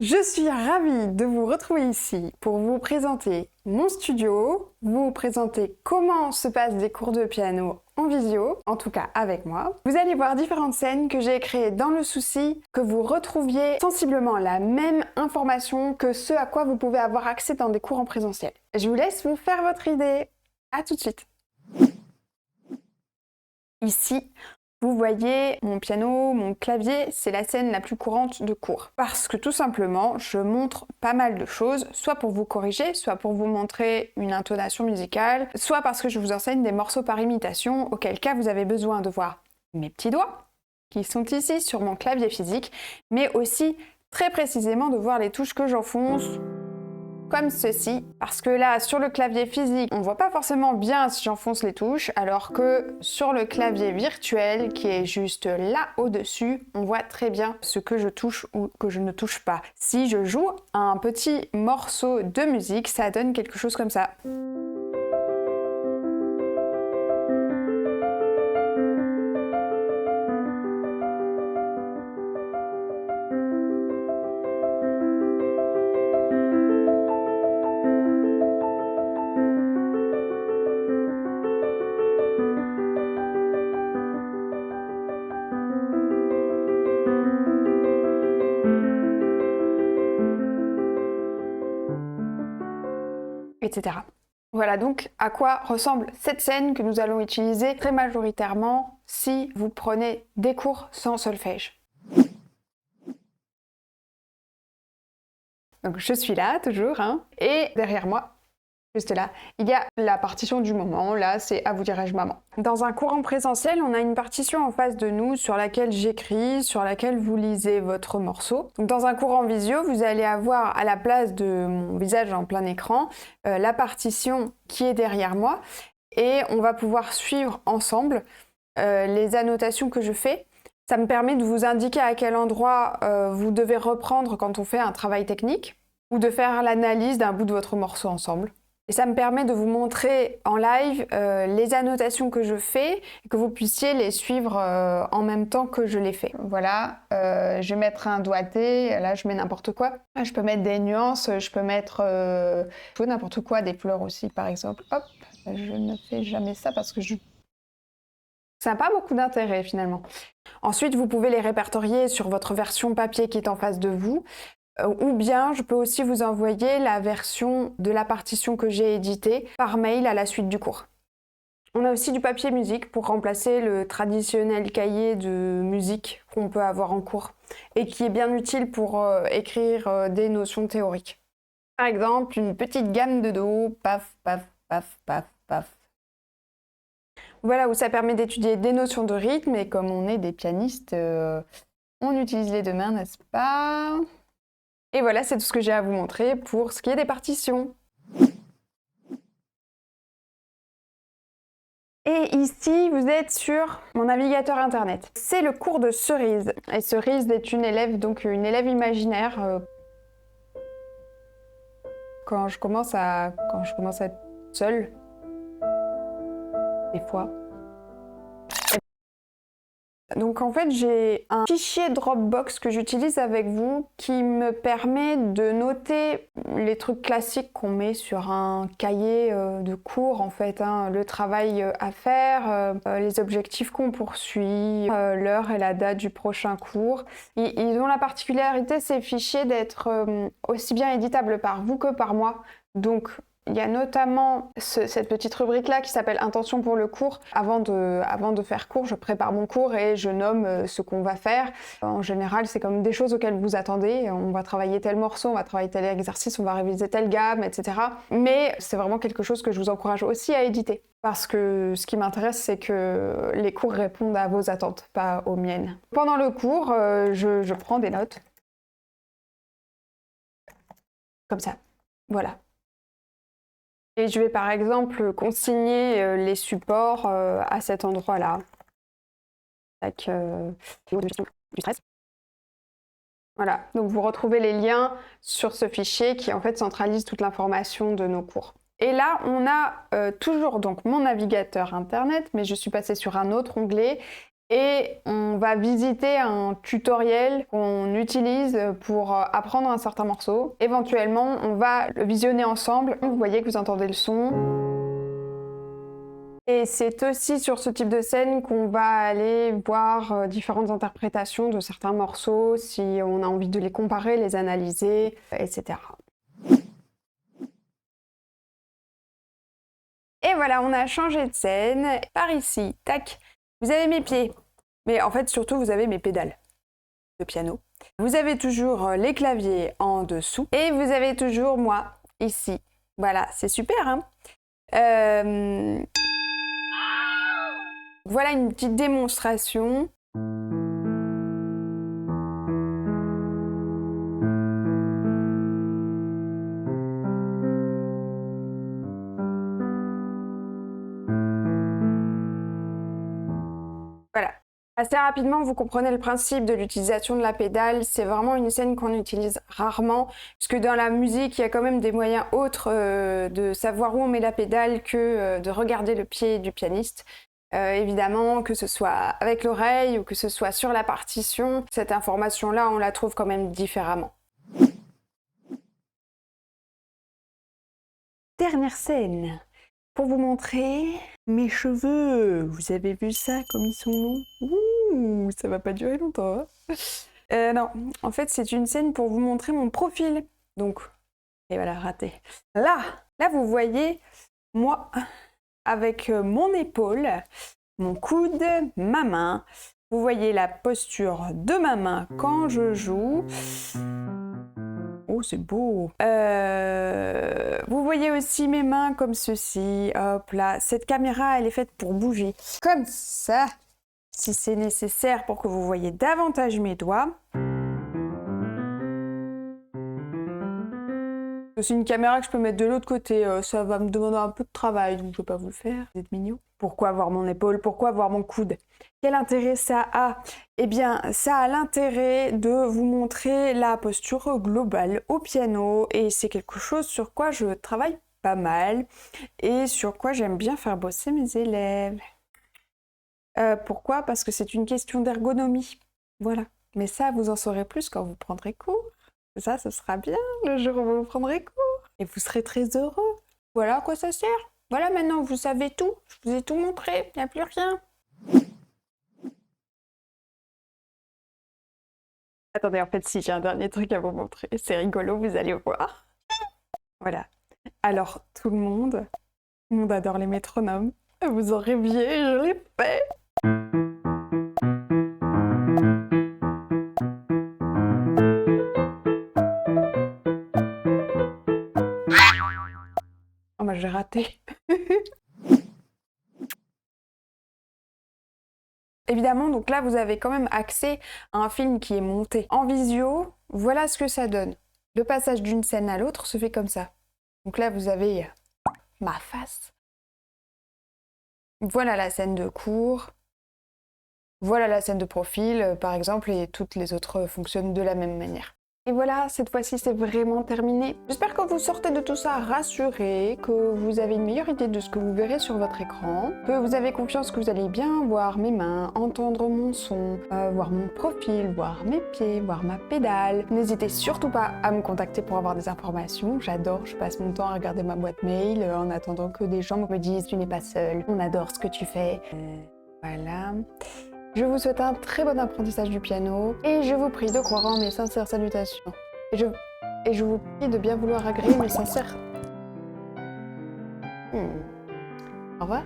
Je suis ravie de vous retrouver ici pour vous présenter mon studio, vous présenter comment se passent des cours de piano en visio, en tout cas avec moi. Vous allez voir différentes scènes que j'ai créées dans le souci que vous retrouviez sensiblement la même information que ce à quoi vous pouvez avoir accès dans des cours en présentiel. Je vous laisse vous faire votre idée. À tout de suite. Ici, vous voyez mon piano, mon clavier, c'est la scène la plus courante de cours. Parce que tout simplement, je montre pas mal de choses, soit pour vous corriger, soit pour vous montrer une intonation musicale, soit parce que je vous enseigne des morceaux par imitation, auquel cas vous avez besoin de voir mes petits doigts, qui sont ici sur mon clavier physique, mais aussi très précisément de voir les touches que j'enfonce, comme ceci, parce que là, sur le clavier physique, on voit pas forcément bien si j'enfonce les touches, alors que sur le clavier virtuel, qui est juste là au-dessus, on voit très bien ce que je touche ou que je ne touche pas. Si je joue un petit morceau de musique, ça donne quelque chose comme ça. Etc. Voilà donc à quoi ressemble cette scène que nous allons utiliser très majoritairement si vous prenez des cours sans solfège. Donc je suis là toujours, et derrière moi, juste là, il y a la partition du moment, là c'est à vous dirai-je maman. Dans un cours en présentiel, on a une partition en face de nous sur laquelle j'écris, sur laquelle vous lisez votre morceau. Donc dans un cours en visio, vous allez avoir à la place de mon visage en plein écran, la partition qui est derrière moi, et on va pouvoir suivre ensemble les annotations que je fais. Ça me permet de vous indiquer à quel endroit vous devez reprendre quand on fait un travail technique, ou de faire l'analyse d'un bout de votre morceau ensemble. Et ça me permet de vous montrer en live les annotations que je fais et que vous puissiez les suivre en même temps que je les fais. Voilà, je vais mettre un doigté, là je mets n'importe quoi. Je peux mettre des nuances, je peux mettre tout n'importe quoi, des fleurs aussi par exemple. Hop, je ne fais jamais ça parce que ça n'a pas beaucoup d'intérêt finalement. Ensuite, vous pouvez les répertorier sur votre version papier qui est en face de vous. Ou bien je peux aussi vous envoyer la version de la partition que j'ai éditée par mail à la suite du cours. On a aussi du papier musique pour remplacer le traditionnel cahier de musique qu'on peut avoir en cours et qui est bien utile pour écrire des notions théoriques. Par exemple, une petite gamme de do, paf, paf, paf, paf, paf. Voilà, où ça permet d'étudier des notions de rythme et comme on est des pianistes, on utilise les deux mains, n'est-ce pas ? Et voilà, c'est tout ce que j'ai à vous montrer pour ce qui est des partitions. Et ici, vous êtes sur mon navigateur internet. C'est le cours de Cerise. Et Cerise est une élève, donc une élève imaginaire. Quand je commence à être seule, des fois. Donc en fait, j'ai un fichier Dropbox que j'utilise avec vous qui me permet de noter les trucs classiques qu'on met sur un cahier de cours en fait, le travail à faire, les objectifs qu'on poursuit, l'heure et la date du prochain cours. Ils ont la particularité, ces fichiers, d'être aussi bien éditables par vous que par moi. Donc il y a notamment cette petite rubrique-là qui s'appelle « Intention pour le cours ». Avant de faire cours, je prépare mon cours et je nomme ce qu'on va faire. En général, c'est comme des choses auxquelles vous attendez. On va travailler tel morceau, on va travailler tel exercice, on va réviser telle gamme, etc. Mais c'est vraiment quelque chose que je vous encourage aussi à éditer. Parce que ce qui m'intéresse, c'est que les cours répondent à vos attentes, pas aux miennes. Pendant le cours, je prends des notes. Comme ça. Voilà. Et je vais par exemple consigner les supports à cet endroit-là. Avec du stress. Voilà, donc vous retrouvez les liens sur ce fichier qui en fait centralise toute l'information de nos cours. Et là, on a toujours donc mon navigateur internet, mais je suis passée sur un autre onglet et on va visiter un tutoriel qu'on utilise pour apprendre un certain morceau. Éventuellement, on va le visionner ensemble. Vous voyez que vous entendez le son. Et c'est aussi sur ce type de scène qu'on va aller voir différentes interprétations de certains morceaux, si on a envie de les comparer, les analyser, etc. Et voilà, on a changé de scène. Par ici, tac, vous avez mes pieds. Mais en fait, surtout, vous avez mes pédales de piano. Vous avez toujours les claviers en dessous. Et vous avez toujours moi, ici. Voilà, c'est super, hein. Voilà une petite démonstration. Voilà. Assez rapidement, vous comprenez le principe de l'utilisation de la pédale. C'est vraiment une scène qu'on utilise rarement, puisque dans la musique, il y a quand même des moyens autres de savoir où on met la pédale que de regarder le pied du pianiste. Évidemment, que ce soit avec l'oreille ou que ce soit sur la partition, cette information-là, on la trouve quand même différemment. Dernière scène, pour vous montrer mes cheveux. Vous avez vu ça, comme ils sont longs? Ouh, ça va pas durer longtemps, hein. Non, en fait, c'est une scène pour vous montrer mon profil. Donc, et voilà, raté. Là, vous voyez, moi, avec mon épaule, mon coude, ma main. Vous voyez la posture de ma main quand je joue. Oh, c'est beau. Vous voyez aussi mes mains comme ceci. Hop là. Cette caméra, elle est faite pour bouger comme ça, si c'est nécessaire pour que vous voyez davantage mes doigts. C'est une caméra que je peux mettre de l'autre côté. Ça va me demander un peu de travail, donc je vais pas vous le faire. Vous êtes mignons. Pourquoi voir mon épaule? Pourquoi voir mon coude? Quel intérêt ça a? Eh bien, ça a l'intérêt de vous montrer la posture globale au piano, et c'est quelque chose sur quoi je travaille pas mal et sur quoi j'aime bien faire bosser mes élèves. Pourquoi? Parce que c'est une question d'ergonomie. Voilà. Mais ça, vous en saurez plus quand vous prendrez cours. Ça, ce sera bien le jour où vous prendrez cours. Et vous serez très heureux. Voilà à quoi ça sert. Voilà, maintenant, vous savez tout. Je vous ai tout montré. Il n'y a plus rien. Attendez, en fait, si, j'ai un dernier truc à vous montrer. C'est rigolo, vous allez voir. Voilà. Alors, tout le monde adore les métronomes. Vous en rêviez, je l'ai fait. Oh bah j'ai raté. Évidemment, donc là, vous avez quand même accès à un film qui est monté en visio. Voilà ce que ça donne. Le passage d'une scène à l'autre se fait comme ça. Donc là, vous avez ma face. Voilà la scène de cours. Voilà la scène de profil, par exemple, et toutes les autres fonctionnent de la même manière. Et voilà, cette fois-ci, c'est vraiment terminé. J'espère que vous sortez de tout ça rassurés, que vous avez une meilleure idée de ce que vous verrez sur votre écran, que vous avez confiance que vous allez bien voir mes mains, entendre mon son, voir mon profil, voir mes pieds, voir ma pédale. N'hésitez surtout pas à me contacter pour avoir des informations. J'adore, je passe mon temps à regarder ma boîte mail en attendant que des gens me disent « Tu n'es pas seule, on adore ce que tu fais. » Voilà. Je vous souhaite un très bon apprentissage du piano et je vous prie de croire en mes sincères salutations. Et je vous prie de bien vouloir agréer mes sincères... Au revoir.